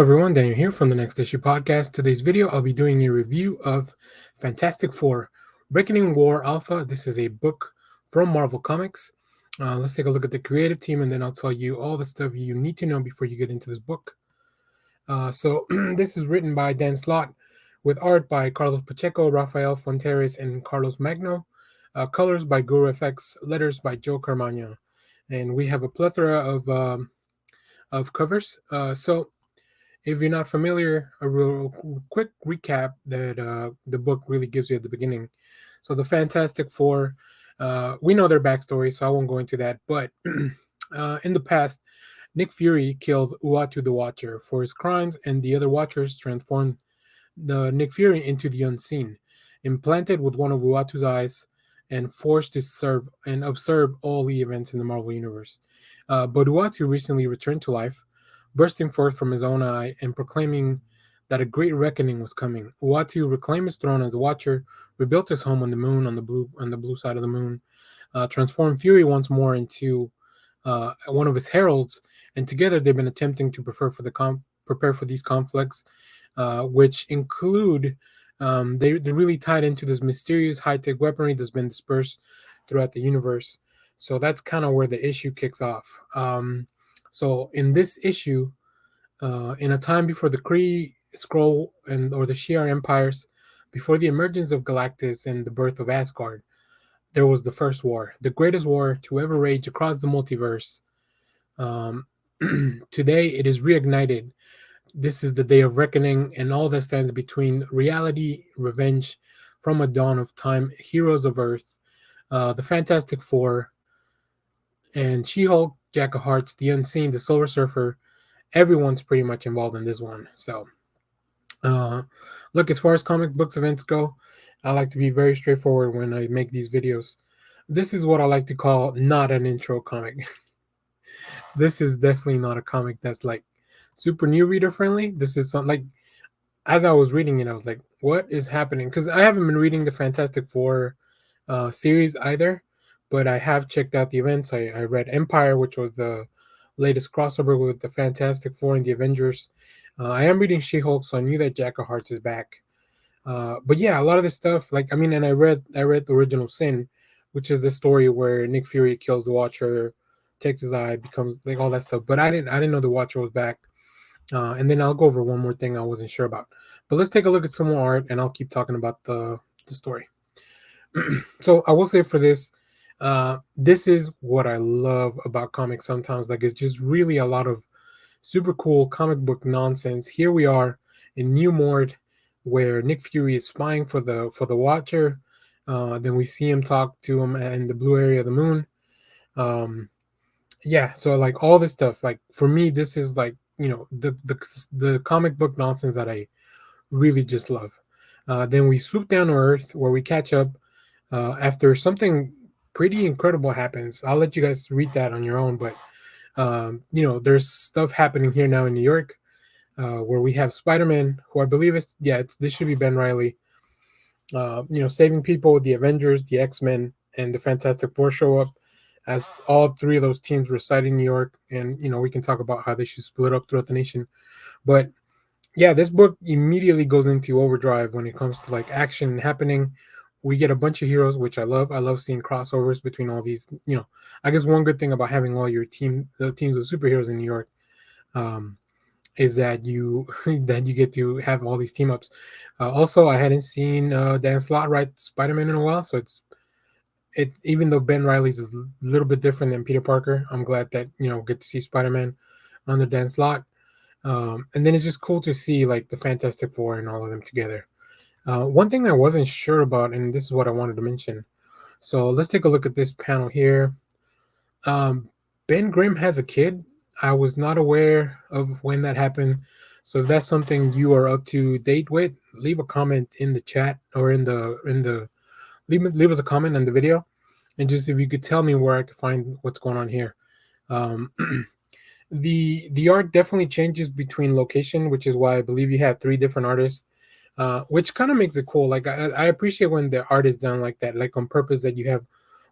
everyone, Daniel here from the Next Issue Podcast. Today's video, I'll be doing a review of Fantastic Four Reckoning War Alpha. This is a book from Marvel Comics. Let's take a look at the creative team, and then I'll tell you all the stuff you need to know before you get into this book. So this is written by Dan Slott with art by Carlos Pacheco, Rafael, Fonteriz, and Carlos Magno. Colors by Guru FX, letters by Joe Carmagna. And we have a plethora of covers. So if you're not familiar, a real quick recap that the book really gives you at the beginning. So the Fantastic Four, we know their backstory, so I won't go into that. But in the past, Nick Fury killed Uatu the Watcher for his crimes, and the other Watchers transformed the Nick Fury into the Unseen, implanted with one of Uatu's eyes, and forced to serve and observe all the events in the Marvel Universe. But Uatu recently returned to life, bursting forth from his own eye and proclaiming that a great reckoning was coming. Uatu reclaimed his throne as the Watcher, rebuilt his home on the moon, on the blue side of the moon, transformed Fury once more into one of his heralds, and together they've been attempting to prepare for these conflicts, which include they're really tied into this mysterious high-tech weaponry that's been dispersed throughout the universe. So that's kind of where the issue kicks off. So in this issue, in a time before the Kree, Skrull, or the Shi'ar empires, before the emergence of Galactus and the birth of Asgard, there was the First War, the greatest war to ever rage across the multiverse. Today, it is reignited. This is the day of reckoning, and all that stands between reality, revenge, from a dawn of time, heroes of Earth, the Fantastic Four, and She-Hulk, Jack of Hearts, the Unseen, the Silver Surfer. Everyone's pretty much involved in this one. So, look, as far as comic books events go, I like to be very straightforward when I make these videos. This is what I like to call not an intro comic. This is definitely not a comic that's like super new reader friendly. This is something like, as I was reading it, I was like, what is happening? Because I haven't been reading the Fantastic Four series either, but I have checked out the events. I read Empire, which was the latest crossover with the Fantastic Four and the Avengers. I am reading She-Hulk, so I knew that Jack of Hearts is back. But yeah, a lot of this stuff, and I read the original Sin, which is the story where Nick Fury kills the Watcher, takes his eye, becomes like all that stuff. But I didn't know the Watcher was back. And then I'll go over one more thing I wasn't sure about. But let's take a look at some more art, and I'll keep talking about the story. So I will say for this, this is what I love about comics sometimes. Like, it's just really a lot of super cool comic book nonsense. Here we are in New Mord, where Nick Fury is spying for the Watcher. Then we see him talk to him in the blue area of the moon. Yeah, so like all this stuff, like for me, this is like, the comic book nonsense that I really just love. Then we swoop down to Earth, where we catch up after something pretty incredible happens. I'll let you guys read that on your own, but there's stuff happening here now in New York, where we have Spider-Man, who I believe this should be Ben Reilly, saving people with the Avengers, the X-Men, and the Fantastic Four show up, as all three of those teams reside in New York. And we can talk about how they should split up throughout the nation. But yeah, this book immediately goes into overdrive when it comes to like action happening. We get a bunch of heroes, which I love. I love seeing crossovers between all these. I guess one good thing about having all your teams of superheroes in New York, is that you get to have all these team ups. Also, I hadn't seen Dan Slott write Spider-Man in a while, so even though Ben Reilly's a little bit different than Peter Parker, I'm glad that get to see Spider-Man under Dan Slott. And then it's just cool to see like the Fantastic Four and all of them together. One thing I wasn't sure about, and this is what I wanted to mention. So let's take a look at this panel here. Ben Grimm has a kid. I was not aware of when that happened. So if that's something you are up to date with, leave a comment in the chat, or leave us a comment on the video, and just if you could tell me where I could find what's going on here. The art definitely changes between location, which is why I believe you have 3 different artists, which kind of makes it cool. Like I appreciate when the art is done like that, like on purpose, that you have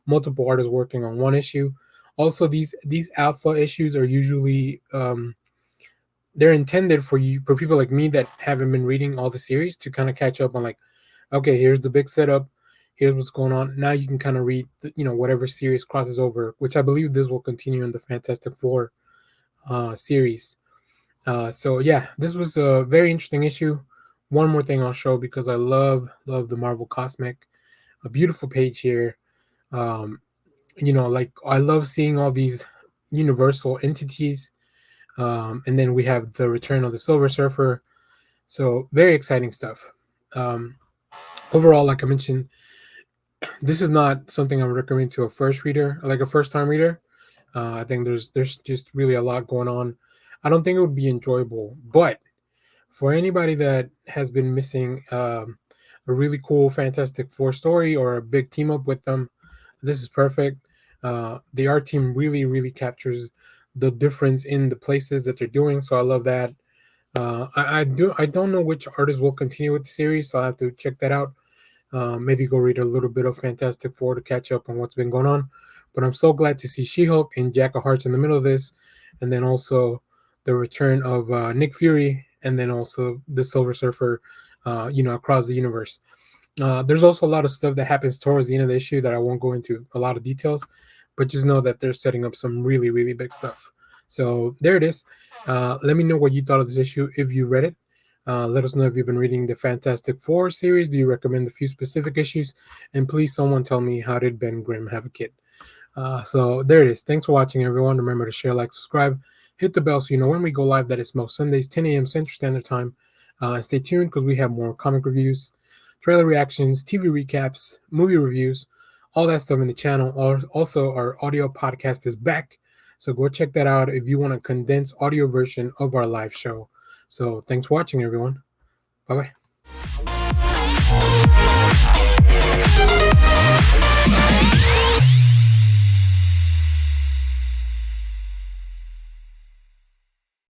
multiple artists working on one issue. Also, these alpha issues are usually they're intended for people like me that haven't been reading all the series to kind of catch up on, like, okay, here's the big setup, here's what's going on. Now you can kind of read whatever series crosses over, which I believe this will continue in the Fantastic Four series. So yeah, this was a very interesting issue. One more thing I'll show, because I love the Marvel Cosmic. A beautiful page here. Like, I love seeing all these universal entities. And then we have the return of the Silver Surfer. So very exciting stuff. Overall, like I mentioned, this is not something I would recommend to a first reader, like a first time reader. I think there's just really a lot going on. I don't think it would be enjoyable, but for anybody that has been missing a really cool Fantastic Four story or a big team up with them, this is perfect. The art team really captures the difference in the places that they're doing, so I love that. I don't know which artist will continue with the series, so I have to check that out. Maybe go read a little bit of Fantastic Four to catch up on what's been going on. But I'm so glad to see She-Hulk and Jack of Hearts in the middle of this, and then also the return of Nick Fury, and then also the Silver Surfer, across the universe. There's also a lot of stuff that happens towards the end of the issue that I won't go into a lot of details, but just know that they're setting up some really big stuff. So there it is. Let me know what you thought of this issue if you read it. Let us know if you've been reading the Fantastic Four series. Do you recommend a few specific issues? And please, someone tell me, how did Ben Grimm have a kid? So there it is. Thanks for watching, everyone. Remember to share, like, subscribe, hit the bell so you know when we go live. That is most Sundays, 10 a.m. Central Standard Time. And stay tuned, because we have more comic reviews, trailer reactions, TV recaps, movie reviews, all that stuff in the channel. Also, our audio podcast is back, so go check that out if you want a condensed audio version of our live show. So thanks for watching, everyone. Bye-bye.